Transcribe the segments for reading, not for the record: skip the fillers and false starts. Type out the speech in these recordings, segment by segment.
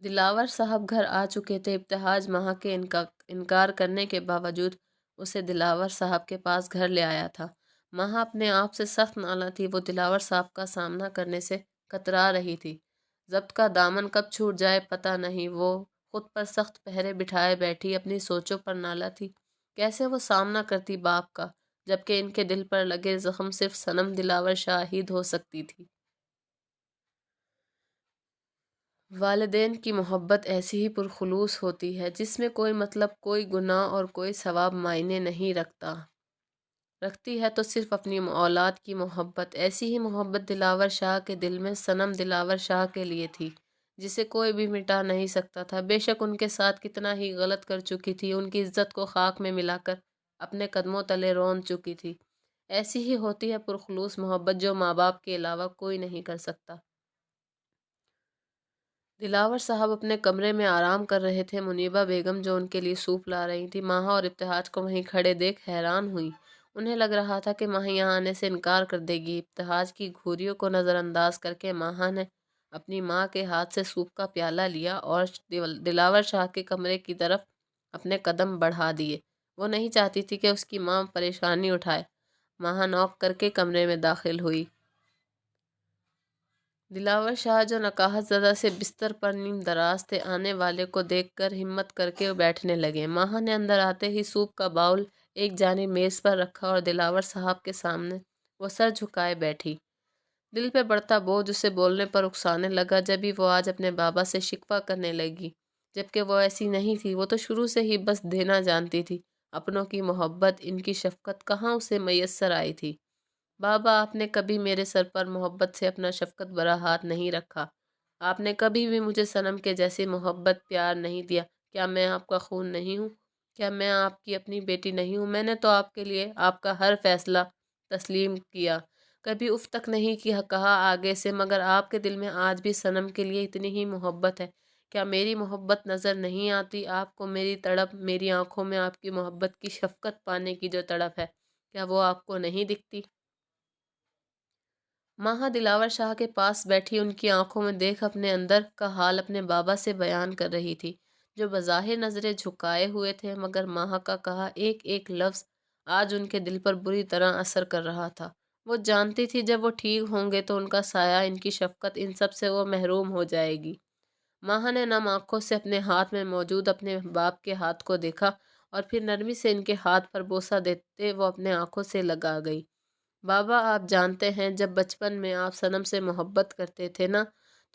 دلاور صاحب گھر آ چکے تھے۔ ابتہاج ماہ کے انکار کرنے کے باوجود اسے دلاور صاحب کے پاس گھر لے آیا تھا۔ ماہ اپنے آپ سے سخت نالاں تھی۔ وہ دلاور صاحب کا سامنا کرنے سے کترا رہی تھی۔ ضبط کا دامن کب چھوٹ جائے پتہ نہیں۔ وہ خود پر سخت پہرے بٹھائے بیٹھی اپنی سوچوں پر نالا تھی۔ کیسے وہ سامنا کرتی باپ کا، جبکہ ان کے دل پر لگے زخم صرف صنم دلاور شاہ ہی دھو سکتی تھی۔ والدین کی محبت ایسی ہی پرخلوص ہوتی ہے، جس میں کوئی مطلب، کوئی گناہ اور کوئی ثواب معنی نہیں رکھتی ہے تو صرف اپنی اولاد کی محبت۔ ایسی ہی محبت دلاور شاہ کے دل میں صنم دلاور شاہ کے لیے تھی، جسے کوئی بھی مٹا نہیں سکتا تھا۔ بے شک ان کے ساتھ کتنا ہی غلط کر چکی تھی، ان کی عزت کو خاک میں ملا کر اپنے قدموں تلے رون چکی تھی۔ ایسی ہی ہوتی ہے پرخلوص محبت، جو ماں باپ کے علاوہ کوئی نہیں کر سکتا۔ دلاور صاحب اپنے کمرے میں آرام کر رہے تھے۔ منیبہ بیگم جو ان کے لیے سوپ لا رہی تھی، ماہا اور ابتہاج کو وہیں کھڑے دیکھ حیران ہوئیں۔ انہیں لگ رہا تھا کہ ماہا یہاں آنے سے انکار کر دے گی۔ ابتہاج کی گھوریوں کو نظر انداز کر کے ماہا نے اپنی ماں کے ہاتھ سے سوپ کا پیالہ لیا اور دلاور شاہ کے کمرے کی طرف اپنے قدم بڑھا دیے۔ وہ نہیں چاہتی تھی کہ اس کی ماں پریشانی اٹھائے۔ ماہا نوک کر کے کمرے میں داخل ہوئی۔ دلاور شاہ جو نکاحت زدہ سے بستر پر نیم دراز تھے، آنے والے کو دیکھ کر ہمت کر کے بیٹھنے لگے۔ ماہا نے اندر آتے ہی سوپ کا باؤل ایک جانب میز پر رکھا اور دلاور صاحب کے سامنے وہ سر جھکائے بیٹھی۔ دل پہ بڑھتا بوجھ اسے بولنے پر اکسانے لگا، جبھی وہ آج اپنے بابا سے شکوہ کرنے لگی، جبکہ وہ ایسی نہیں تھی۔ وہ تو شروع سے ہی بس دینا جانتی تھی۔ اپنوں کی محبت، ان کی شفقت کہاں اسے میسر آئی تھی۔ بابا، آپ نے کبھی میرے سر پر محبت سے اپنا شفقت بھرا ہاتھ نہیں رکھا۔ آپ نے کبھی بھی مجھے صنم کے جیسی محبت پیار نہیں دیا۔ کیا میں آپ کا خون نہیں ہوں؟ کیا میں آپ کی اپنی بیٹی نہیں ہوں؟ میں نے تو آپ کے لیے آپ کا ہر فیصلہ تسلیم کیا، کبھی اف تک نہیں کہا آگے سے، مگر آپ کے دل میں آج بھی صنم کے لیے اتنی ہی محبت ہے۔ کیا میری محبت نظر نہیں آتی آپ کو؟ میری تڑپ، میری آنکھوں میں آپ کی محبت کی شفقت پانے کی جو تڑپ ہے، کیا وہ آپ کو نہیں دکھتی؟ ماہا دلاور شاہ کے پاس بیٹھی ان کی آنکھوں میں دیکھ اپنے اندر کا حال اپنے بابا سے بیان کر رہی تھی، جو بظاہر نظریں جھکائے ہوئے تھے، مگر ماہا کا کہا ایک ایک لفظ آج ان کے دل پر بری طرح اثر کر رہا تھا۔ وہ جانتی تھی جب وہ ٹھیک ہوں گے تو ان کا سایہ، ان کی شفقت، ان سب سے وہ محروم ہو جائے گی۔ ماہا نے نم آنکھوں سے اپنے ہاتھ میں موجود اپنے باپ کے ہاتھ کو دیکھا اور پھر نرمی سے ان کے ہاتھ پر بوسہ دیتے وہ اپنے آنکھوں سے لگا گئی۔ بابا، آپ جانتے ہیں جب بچپن میں آپ صنم سے محبت کرتے تھے نا،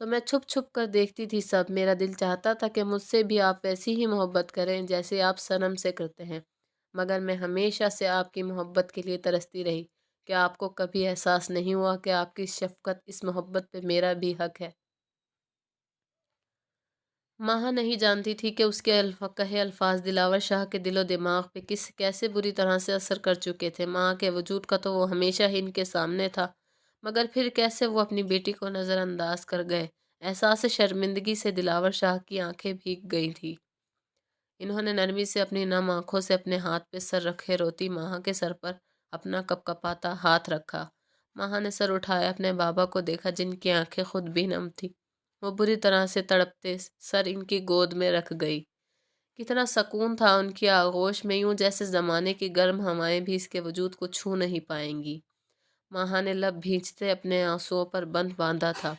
تو میں چھپ چھپ کر دیکھتی تھی سب۔ میرا دل چاہتا تھا کہ مجھ سے بھی آپ ویسی ہی محبت کریں جیسے آپ صنم سے کرتے ہیں، مگر میں ہمیشہ سے آپ کی محبت کے لیے ترستی رہی۔ کیا آپ کو کبھی احساس نہیں ہوا کہ آپ کی اس شفقت، اس محبت پہ میرا بھی حق ہے؟ ماہا نہیں جانتی تھی کہ اس کے کہے الفاظ دلاور شاہ کے دل و دماغ پہ کیسے بری طرح سے اثر کر چکے تھے۔ ماں کے وجود کا تو وہ ہمیشہ ہی ان کے سامنے تھا، مگر پھر کیسے وہ اپنی بیٹی کو نظر انداز کر گئے۔ احساس شرمندگی سے دلاور شاہ کی آنکھیں بھیگ گئی تھیں۔ انہوں نے نرمی سے اپنی نم آنکھوں سے اپنے ہاتھ پہ سر رکھے روتی ماہا کے سر پر اپنا کپ کپاتا ہاتھ رکھا۔ ماہا نے سر اٹھایا، اپنے بابا کو دیکھا جن کی آنکھیں خود بھی نم تھی۔ وہ بری طرح سے تڑپتے سر ان کی گود میں رکھ گئی۔ کتنا سکون تھا ان کی آغوش میں، یوں جیسے زمانے کی گرم ہوائیں بھی اس کے وجود کو چھو نہیں پائیں گی۔ ماہا نے لب بھینچتے اپنے آنسوؤں پر بند باندھا تھا۔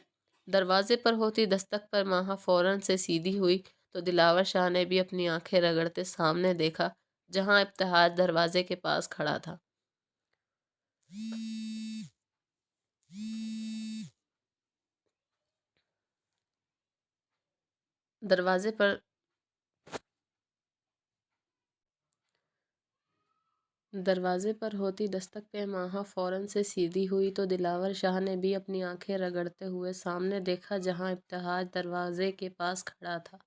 دروازے پر ہوتی دستک پر ماہا فوراً سے سیدھی ہوئی تو دلاور شاہ نے بھی اپنی آنکھیں رگڑتے سامنے دیکھا، جہاں ابتہاج دروازے کے پاس کھڑا تھا۔ دروازے پر ہوتی دستک پہ ماہا فوراً سے سیدھی ہوئی تو دلاور شاہ نے بھی اپنی آنکھیں رگڑتے ہوئے سامنے دیکھا، جہاں ابتہاج دروازے کے پاس کھڑا تھا۔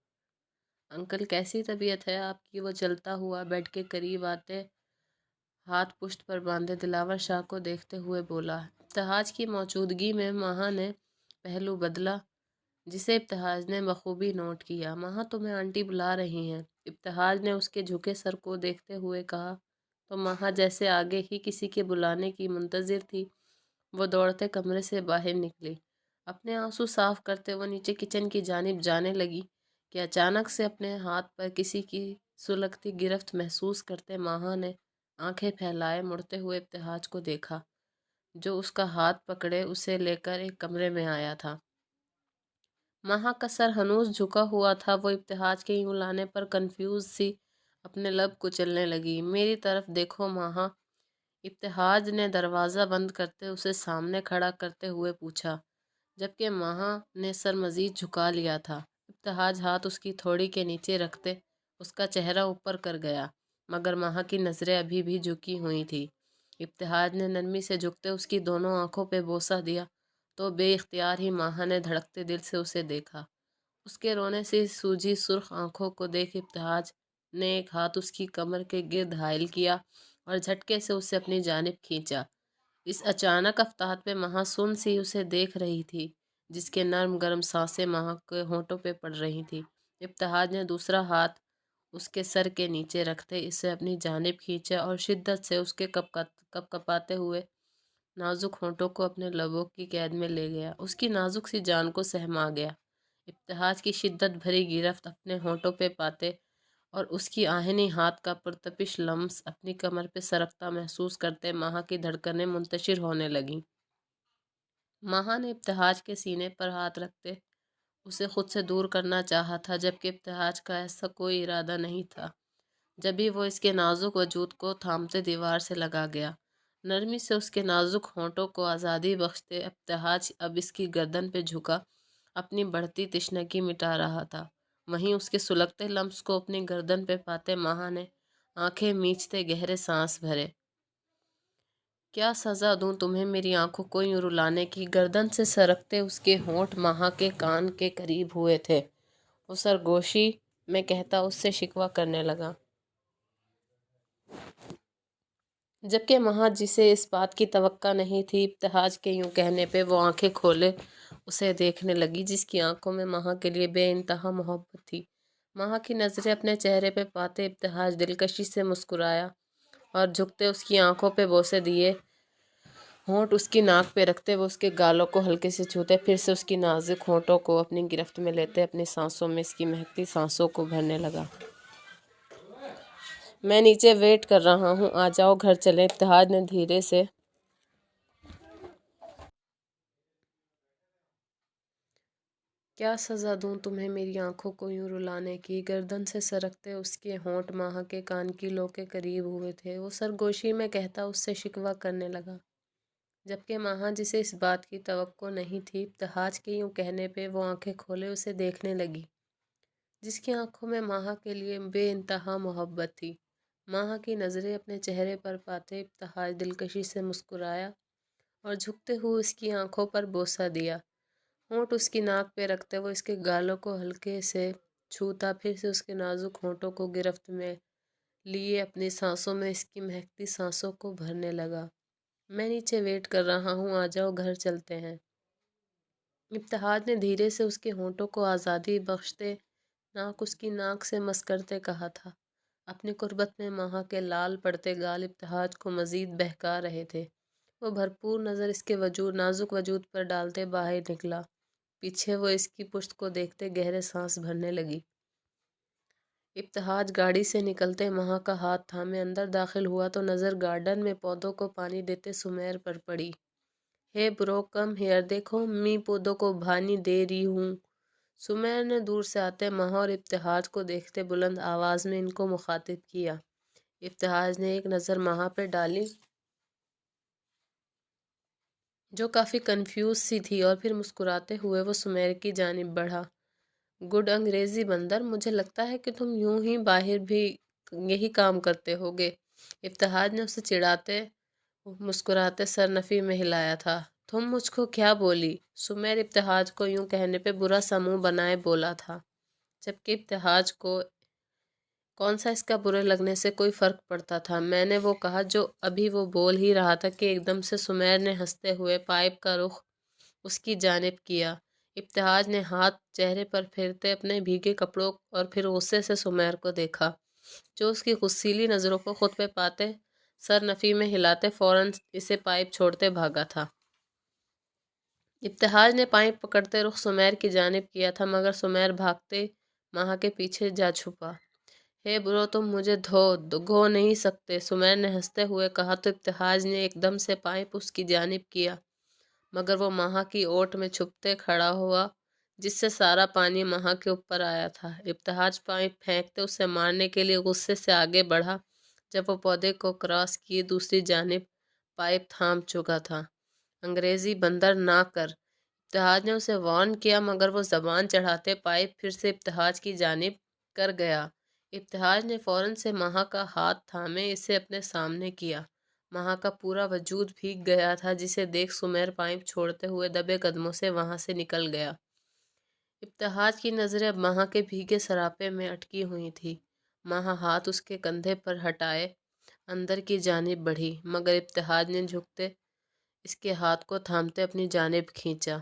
انکل، کیسی طبیعت ہے آپ کی؟ وہ چلتا ہوا بیڈ کے قریب آتے ہاتھ پشت پر باندھے دلاور شاہ کو دیکھتے ہوئے بولا۔ ابتہاج کی موجودگی میں ماہا نے پہلو بدلا، جسے ابتہاج نے بخوبی نوٹ کیا۔ ماہا، تمہیں آنٹی بلا رہی ہیں، ابتہاج نے اس کے جھکے سر کو دیکھتے ہوئے کہا تو ماہا جیسے آگے ہی کسی کے بلانے کی منتظر تھی، وہ دوڑتے کمرے سے باہر نکلی۔ اپنے آنسو صاف کرتے وہ نیچے کچن کی جانب جانے لگی کہ اچانک سے اپنے ہاتھ پر کسی کی سلگتی گرفت محسوس کرتے ماہا نے آنکھیں پھیلائے مڑتے ہوئے ابتہاج کو دیکھا، جو اس کا ہاتھ پکڑے اسے لے کر ایک کمرے میں آیا تھا۔ ماہا کا سر ہنوز جھکا ہوا تھا، وہ ابتہاج کے یوں لانے پر کنفیوز سی اپنے لب کچلنے لگی۔ میری طرف دیکھو ماہا، ابتہاج نے دروازہ بند کرتے اسے سامنے کھڑا کرتے ہوئے پوچھا، جبکہ ماہا نے سر مزید جھکا لیا تھا۔ ابتہاج ہاتھ اس کی تھوڑی کے نیچے رکھتے اس کا چہرہ اوپر کر گیا، مگر ماہا کی نظریں ابھی بھی جھکی ہوئی تھی۔ ابتہاج نے نرمی سے جھکتے اس کی دونوں آنکھوں پہ بوسہ دیا تو بے اختیار ہی ماہا نے دھڑکتے دل سے اسے دیکھا۔ اس کے رونے سے سوجی سرخ آنکھوں کو دیکھ ابتہاج نے ایک ہاتھ اس کی کمر کے گرد حائل کیا اور جھٹکے سے اسے اپنی جانب کھینچا۔ اس اچانک افتاد پہ ماہا سن سی اسے دیکھ رہی تھی، جس کے نرم گرم سانسیں ماہا کے ہونٹوں پہ پڑ رہی تھی۔ ابتہاج نے دوسرا ہاتھ اس کے سر کے نیچے رکھتے اسے اپنی جانب کھینچا اور شدت سے اس کے کپ کپاتے ہوئے نازک ہونٹوں کو اپنے لبوں کی قید میں لے گیا۔ اس کی نازک سی جان کو سہما گیا۔ ابتہاج کی شدت بھری گرفت اپنے ہونٹوں پہ پاتے اور اس کی آہنی ہاتھ کا پرتپش لمس اپنی کمر پہ سرکتا محسوس کرتے ماہا کی دھڑکنیں منتشر ہونے لگیں۔ ماہا نے ابتہاج کے سینے پر ہاتھ رکھتے اسے خود سے دور کرنا چاہا تھا، جبکہ ابتہاج کا ایسا کوئی ارادہ نہیں تھا۔ جبھی وہ اس کے نازک وجود کو تھامتے دیوار سے لگا گیا، نرمی سے اس کے نازک ہونٹوں کو آزادی بخشتے ابتہاج اب اس کی گردن پہ جھکا اپنی بڑھتی تشنگی مٹا رہا تھا۔ وہیں اس کے سلگتے لمس کو اپنی گردن پہ پاتے ماہا نے آنکھیں میچتے گہرے سانس بھرے۔ کیا سزا دوں تمہیں میری آنکھوں کو یوں رلانے کی؟ گردن سے سرکتے اس کے ہونٹ ماہا کے کان کے قریب ہوئے تھے۔ وہ سرگوشی میں کہتا اس سے شکوہ کرنے لگا، جبکہ ماہا جسے اس بات کی توقع نہیں تھی ابتہاج کے یوں کہنے پہ وہ آنکھیں کھولے اسے دیکھنے لگی، جس کی آنکھوں میں ماہا کے لیے بے انتہا محبت تھی۔ ماہا کی نظریں اپنے چہرے پہ پاتے ابتہاج دلکشی سے مسکرایا اور جھکتے اس کی آنکھوں پہ بوسے دیے، ہونٹ اس کی ناک پہ رکھتے وہ اس کے گالوں کو ہلکے سے چھوتے، پھر سے اس کی نازک ہونٹوں کو اپنی گرفت میں لیتے اپنی سانسوں میں اس کی مہکتی سانسوں کو بھرنے لگا۔ میں نیچے ویٹ کر رہا ہوں، آ جاؤ گھر چلیں۔ ابتہاج نے دھیرے سے کیا سزا دوں تمہیں میری آنکھوں کو یوں رلانے کی؟ گردن سے سرکتے اس کے ہونٹ ماہا کے کان کی لو کے قریب ہوئے تھے۔ وہ سرگوشی میں کہتا اس سے شکوہ کرنے لگا، جبکہ ماہا جسے اس بات کی توقع نہیں تھی ابتہاج کے یوں کہنے پہ وہ آنکھیں کھولے اسے دیکھنے لگی، جس کی آنکھوں میں ماہا کے لیے بے انتہا محبت تھی۔ ماہا کی نظریں اپنے چہرے پر پاتے ابتہاج دلکشی سے مسکرایا اور جھکتے ہوئے اس کی آنکھوں پر بوسہ دیا، ہونٹ اس کی ناک پہ رکھتے وہ اس کے گالوں کو ہلکے سے چھوتا، پھر سے اس کے نازک ہونٹوں کو گرفت میں لیے اپنی سانسوں میں اس کی مہکتی سانسوں کو بھرنے لگا۔ میں نیچے ویٹ کر رہا ہوں، آ جاؤ گھر چلتے ہیں۔ ابتہاج نے دھیرے سے اس کے ہونٹوں کو آزادی بخشتے ناک اس کی ناک سے مس کرتے کہا تھا۔ اپنی قربت میں ماہا کے لال پڑتے گال ابتہاج کو مزید بہکا رہے تھے۔ وہ بھرپور نظر اس کے نازک وجود پر ڈالتے باہر نکلا، پیچھے وہ اس کی پشت کو دیکھتے گہرے سانس بھرنے لگی۔ ابتہاج گاڑی سے نکلتے ماہا کا ہاتھ تھامے اندر داخل ہوا تو نظر گارڈن میں پودوں کو پانی دیتے سمیر پر پڑی۔ ہے برو کم ہیئر، دیکھو میں پودوں کو پانی دے رہی ہوں۔ سمیر نے دور سے آتے ماہا اور ابتہاج کو دیکھتے بلند آواز میں ان کو مخاطب کیا۔ ابتہاج نے ایک نظر ماہا پہ ڈالی جو کافی کنفیوز سی تھی، اور پھر مسکراتے ہوئے وہ سمیر کی جانب بڑھا۔ گڈ انگریزی بندر، مجھے لگتا ہے کہ تم یوں ہی باہر بھی یہی کام کرتے ہوگے۔ ابتہاج نے اسے چڑھاتے مسکراتے سر نفی میں ہلایا تھا۔ تم مجھ کو کیا بولی؟ سمیر ابتہاج کو یوں کہنے پہ برا سا منہ بنائے بولا تھا، جبکہ ابتہاج کو کون سا اس کا برے لگنے سے کوئی فرق پڑتا تھا۔ میں نے وہ کہا جو ابھی وہ بول ہی رہا تھا کہ ایک دم سے سمیر نے ہنستے ہوئے پائپ کا رخ اس کی جانب کیا۔ ابتہاج نے ہاتھ چہرے پر پھیرتے اپنے بھیگے کپڑوں اور پھر غصے سے سمیر کو دیکھا، جو اس کی غصیلی نظروں کو خود پہ پاتے سر نفی میں ہلاتے فوراً اسے پائپ چھوڑتے بھاگا تھا۔ ابتہاج نے پائپ پکڑتے رخ سمیر کی جانب کیا تھا، مگر سمیر بھاگتے ماہا کے پیچھے جا چھپا۔ ہے برو، تم مجھے گھو نہیں سکتے، سمیر نے ہنستے ہوئے کہا تو ابتہاج نے ایک دم سے پائپ اس کی جانب کیا، مگر وہ ماہا کی اوٹ میں چھپتے کھڑا ہوا، جس سے سارا پانی ماہا کے اوپر آیا تھا۔ ابتہاج پائپ پھینکتے اسے مارنے کے لیے غصے سے آگے بڑھا، جب وہ پودے کو کراس کیے دوسری جانب پائپ تھام چکا تھا۔ انگریزی بندر نہ کر، ابتہاج نے اسے وارن کیا، مگر وہ زبان چڑھاتے پائپ پھر سے ابتہاج کی جانب کر گیا۔ ابتہاج نے فوراً سے ماہا کا ہاتھ تھامے اسے اپنے سامنے کیا۔ ماہا کا پورا وجود بھیگ گیا تھا، جسے دیکھ سمیر پائپ چھوڑتے ہوئے دبے قدموں سے وہاں سے نکل گیا۔ ابتہاج کی نظریں اب ماہا کے بھیگے سراپے میں اٹکی ہوئی تھی۔ ماہا ہاتھ اس کے کندھے پر ہٹائے اندر کی جانب بڑھی، مگر ابتہاج نے جھکتے اس کے ہاتھ کو تھامتے اپنی جانب کھینچا۔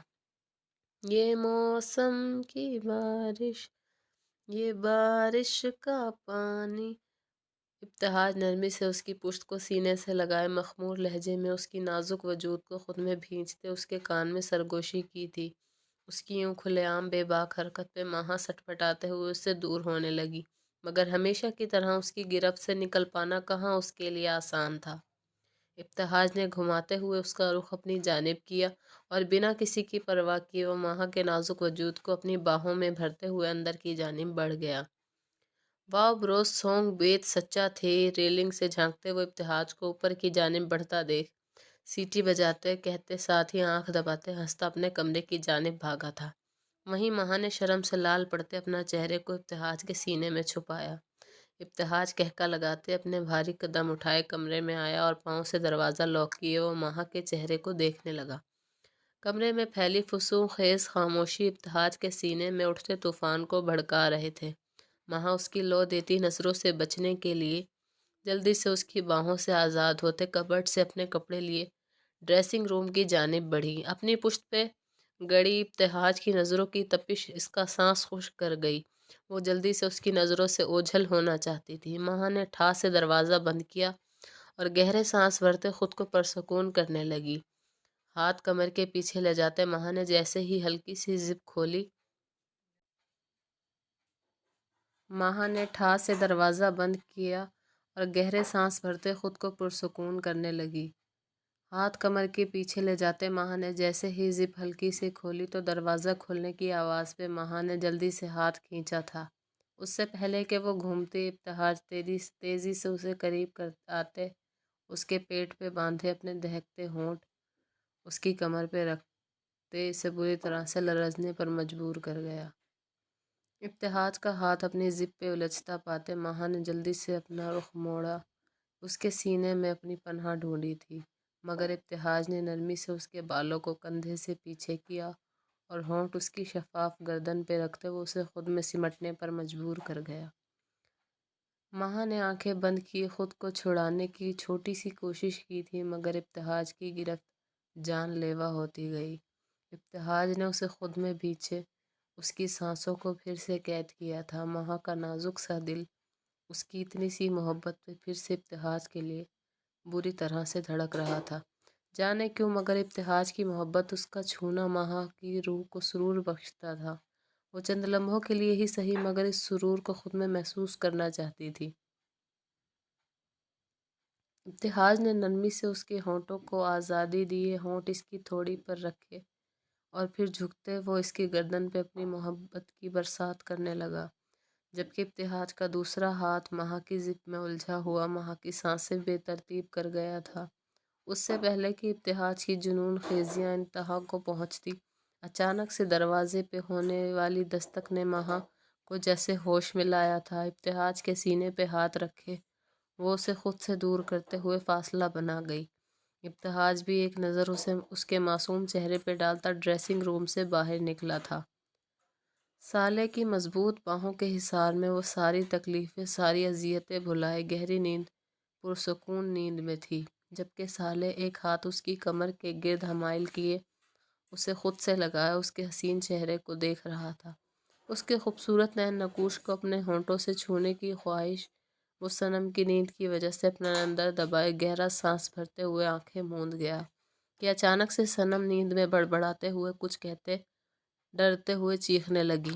یہ موسم کی بارش، یہ بارش کا پانی۔ ابتہاج نرمی سے اس کی پشت کو سینے سے لگائے مخمور لہجے میں اس کی نازک وجود کو خود میں بھینچتے اس کے کان میں سرگوشی کی تھی۔ اس کی یوں کھلے عام بے باک حرکت پہ ماہا سٹپٹاتے ہوئے اس سے دور ہونے لگی، مگر ہمیشہ کی طرح اس کی گرفت سے نکل پانا کہاں اس کے لیے آسان تھا۔ ابتہاج نے گھماتے ہوئے اس کا رخ اپنی جانب کیا اور بنا کسی کی پرواہ کیے وہ ماہا کے نازک وجود کو اپنی باہوں میں بھرتے ہوئے اندر کی جانب بڑھ گیا۔ واؤ برو، سونگ بیت سچا تھے۔ ریلنگ سے جھانکتے ہوئے ابتہاج کو اوپر کی جانب بڑھتا دیکھ سیٹی بجاتے کہتے ساتھ ہی آنکھ دباتے ہنستا اپنے کمرے کی جانب بھاگا تھا۔ وہیں ماہا نے شرم سے لال پڑتے اپنا چہرے کو ابتہاج کے سینے میں چھپایا۔ ابتہاج کہکا لگاتے اپنے بھاری قدم اٹھائے کمرے میں آیا اور پاؤں سے دروازہ لاک کیے وہ ماہا کے چہرے کو دیکھنے لگا۔ کمرے میں پھیلی فسوں خیز خاموشی ابتہاج کے سینے میں اٹھتے طوفان کو بھڑکا رہے تھے۔ ماہا اس کی لو دیتی نظروں سے بچنے کے لیے جلدی سے اس کی باہوں سے آزاد ہوتے کبرڈ سے اپنے کپڑے لیے ڈریسنگ روم کی جانب بڑھی۔ اپنی پشت پہ گڑی ابتہاج کی نظروں کی تپش اس کا سانس خشک کر گئی۔ وہ جلدی سے اس کی نظروں سے اوجھل ہونا چاہتی تھی۔ ماہا نے ٹھا سے دروازہ بند کیا اور گہرے سانس بھرتے خود کو پرسکون کرنے لگی۔ ہاتھ کمر کے پیچھے لے جاتے ماہا نے جیسے ہی ہلکی سی زپ کھولی، ماہا نے ٹھا سے دروازہ بند کیا اور گہرے سانس بھرتے خود کو پرسکون کرنے لگی۔ ہاتھ کمر کے پیچھے لے جاتے ماہا نے جیسے ہی زپ ہلکی سے کھولی تو دروازہ کھلنے کی آواز پہ ماہا نے جلدی سے ہاتھ کھینچا تھا۔ اس سے پہلے کہ وہ گھومتے ابتہاج تیزی سے اسے قریب کر آتے اس کے پیٹ پہ باندھے اپنے دہکتے ہونٹ اس کی کمر پہ رکھتے اسے بری طرح سے لرزنے پر مجبور کر گیا۔ ابتہاج کا ہاتھ اپنی زپ پہ الجھتا پاتے ماہا نے جلدی سے اپنا رخ موڑا، اس کے سینے میں اپنی پناہ ڈھونڈی تھی، مگر ابتہاج نے نرمی سے اس کے بالوں کو کندھے سے پیچھے کیا اور ہونٹ اس کی شفاف گردن پہ رکھتے وہ اسے خود میں سمٹنے پر مجبور کر گیا۔ ماہا نے آنکھیں بند کی خود کو چھڑانے کی چھوٹی سی کوشش کی تھی، مگر ابتہاج کی گرفت جان لیوا ہوتی گئی۔ ابتہاج نے اسے خود میں بھینچے اس کی سانسوں کو پھر سے قید کیا تھا۔ ماہا کا نازک سا دل اس کی اتنی سی محبت پہ پھر سے ابتہاج کے لیے بری طرح سے دھڑک رہا تھا۔ جانے کیوں مگر ابتہاج کی محبت، اس کا چھونا ماہا کی روح کو سرور بخشتا تھا۔ وہ چند لمحوں کے لیے ہی صحیح مگر اس سرور کو خود میں محسوس کرنا چاہتی تھی۔ ابتہاج نے نرمی سے اس کے ہونٹوں کو آزادی دیے، ہونٹ اس کی تھوڑی پر رکھے اور پھر جھکتے وہ اس کی گردن پہ اپنی محبت کی برسات کرنے لگا، جبکہ ابتہاج کا دوسرا ہاتھ ماہا کی زپ میں الجھا ہوا ماہا کی سانسیں بے ترتیب کر گیا تھا۔ اس سے پہلے کہ ابتہاج کی جنون خیزیاں انتہا کو پہنچتی، اچانک سے دروازے پہ ہونے والی دستک نے ماہا کو جیسے ہوش میں لایا تھا۔ ابتہاج کے سینے پہ ہاتھ رکھے وہ اسے خود سے دور کرتے ہوئے فاصلہ بنا گئی۔ ابتہاج بھی ایک نظر اس کے معصوم چہرے پہ ڈالتا ڈریسنگ روم سے باہر نکلا تھا۔ سالے کی مضبوط باہوں کے حصار میں وہ ساری تکلیفیں ساری اذیتیں بھلائے گہری نیند پرسکون نیند میں تھی، جبکہ سالے ایک ہاتھ اس کی کمر کے گرد حمائل کیے اسے خود سے لگایا اس کے حسین چہرے کو دیکھ رہا تھا۔ اس کے خوبصورت نین نکوش کو اپنے ہونٹوں سے چھونے کی خواہش وہ صنم کی نیند کی وجہ سے اپنا اندر دبائے گہرا سانس بھرتے ہوئے آنکھیں موند گیا کہ اچانک سے صنم نیند میں بڑبڑاتے ہوئے کچھ کہتے ڈرتے ہوئے چیخنے لگی۔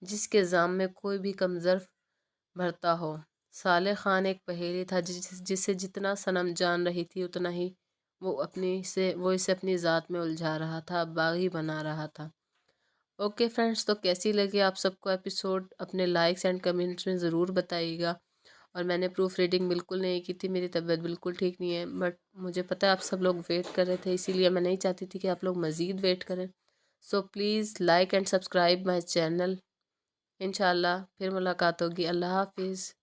جس کے ذام میں کوئی بھی کم ظرف بھرتا ہو۔ صالح خان ایک پہیلی تھا جسے جتنا صنم جان رہی تھی اتنا ہی وہ اسے اپنی ذات میں الجھا رہا تھا، باغی بنا رہا تھا۔ اوکے فرینڈس، تو کیسی لگی آپ سب کو ایپیسوڈ؟ اپنے لائکس اینڈ کمنٹس میں ضرور بتائیے گا۔ اور میں نے پروف ریڈنگ بالکل نہیں کی تھی، میری طبیعت بالکل ٹھیک نہیں ہے، بٹ مجھے پتہ ہے آپ سب لوگ ویٹ کر رہے تھے، اسی لیے میں نہیں چاہتی تھی کہ آپ لوگ مزید ویٹ کریں۔ So please like and subscribe my channel. انشاءاللہ پھر ملاقات ہوگی۔ اللہ حافظ۔